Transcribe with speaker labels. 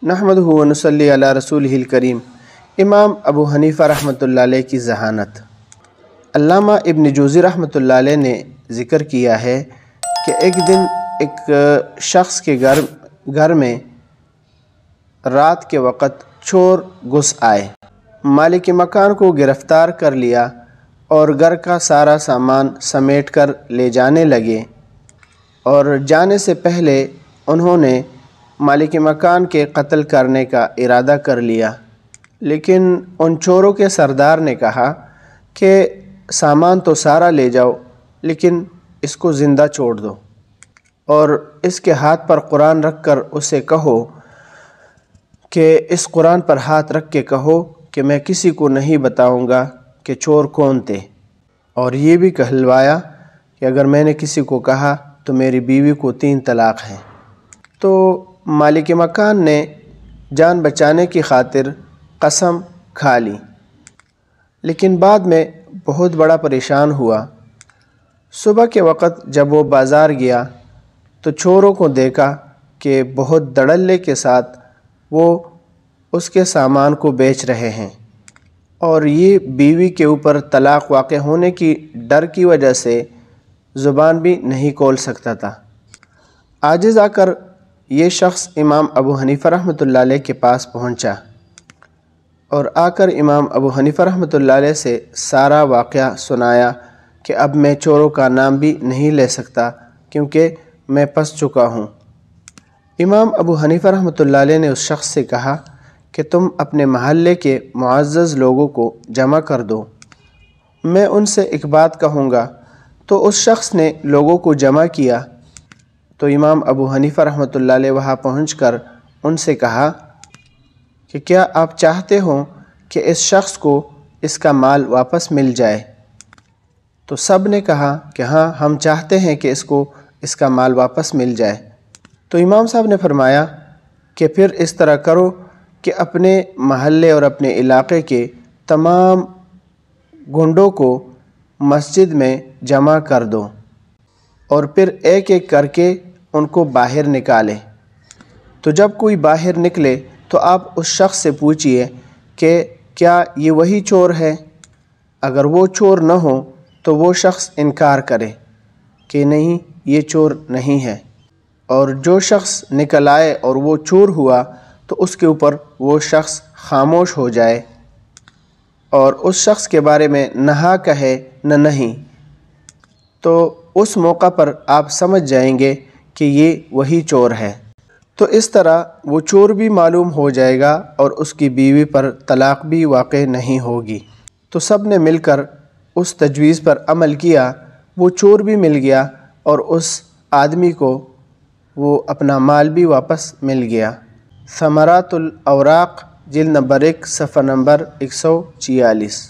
Speaker 1: نحمدہ و نصلی علی رسولہ الکریم۔ امام ابو حنیفہ رحمۃ اللہ علیہ کی ذہانت۔ علامہ ابن جوزی رحمۃ اللہ علیہ نے ذکر کیا ہے کہ ایک دن ایک شخص کے گھر میں رات کے وقت چور گھس آئے، مالک مکان کو گرفتار کر لیا اور گھر کا سارا سامان سمیٹ کر لے جانے لگے، اور جانے سے پہلے انہوں نے مالک مکان کے قتل کرنے کا ارادہ کر لیا، لیکن ان چوروں کے سردار نے کہا کہ سامان تو سارا لے جاؤ لیکن اس کو زندہ چھوڑ دو، اور اس کے ہاتھ پر قرآن رکھ کر اسے کہو کہ اس قرآن پر ہاتھ رکھ کے کہو کہ میں کسی کو نہیں بتاؤں گا کہ چور کون تھے، اور یہ بھی کہلوایا کہ اگر میں نے کسی کو کہا تو میری بیوی کو 3 طلاق ہیں۔ تو مالک مکان نے جان بچانے کی خاطر قسم کھا لی، لیکن بعد میں بہت بڑا پریشان ہوا۔ صبح کے وقت جب وہ بازار گیا تو چوروں کو دیکھا کہ بہت دھڑلے کے ساتھ وہ اس کے سامان کو بیچ رہے ہیں، اور یہ بیوی کے اوپر طلاق واقع ہونے کی ڈر کی وجہ سے زبان بھی نہیں کھول سکتا تھا۔ عاجز آ کر یہ شخص امام ابو حنیفہ رحمۃ اللہ علیہ کے پاس پہنچا، اور آ کر امام ابو حنیفہ رحمۃ اللہ علیہ سے سارا واقعہ سنایا کہ اب میں چوروں کا نام بھی نہیں لے سکتا کیونکہ میں پھنس چکا ہوں۔ امام ابو حنیفہ رحمۃ اللہ علیہ نے اس شخص سے کہا کہ تم اپنے محلے کے معزز لوگوں کو جمع کر دو، میں ان سے ایک بات کہوں گا۔ تو اس شخص نے لوگوں کو جمع کیا، تو امام ابو حنیفہ رحمۃ اللہ علیہ وہاں پہنچ کر ان سے کہا کہ کیا آپ چاہتے ہو کہ اس شخص کو اس کا مال واپس مل جائے؟ تو سب نے کہا کہ ہاں، ہم چاہتے ہیں کہ اس کو اس کا مال واپس مل جائے۔ تو امام صاحب نے فرمایا کہ پھر اس طرح کرو کہ اپنے محلے اور اپنے علاقے کے تمام گنڈوں کو مسجد میں جمع کر دو، اور پھر ایک ایک کر کے ان کو باہر نکالے۔ تو جب کوئی باہر نکلے تو آپ اس شخص سے پوچھئے کہ کیا یہ وہی چور ہے؟ اگر وہ چور نہ ہو تو وہ شخص انکار کرے کہ نہیں، یہ چور نہیں ہے، اور جو شخص نکل آئے اور وہ چور ہوا تو اس کے اوپر وہ شخص خاموش ہو جائے اور اس شخص کے بارے میں نہ ہاں کہے نہ نہیں، تو اس موقع پر آپ سمجھ جائیں گے کہ یہ وہی چور ہے۔ تو اس طرح وہ چور بھی معلوم ہو جائے گا اور اس کی بیوی پر طلاق بھی واقع نہیں ہوگی۔ تو سب نے مل کر اس تجویز پر عمل کیا، وہ چور بھی مل گیا اور اس آدمی کو وہ اپنا مال بھی واپس مل گیا۔ ثمرات الاوراق جلد نمبر 1 صفحہ نمبر 146۔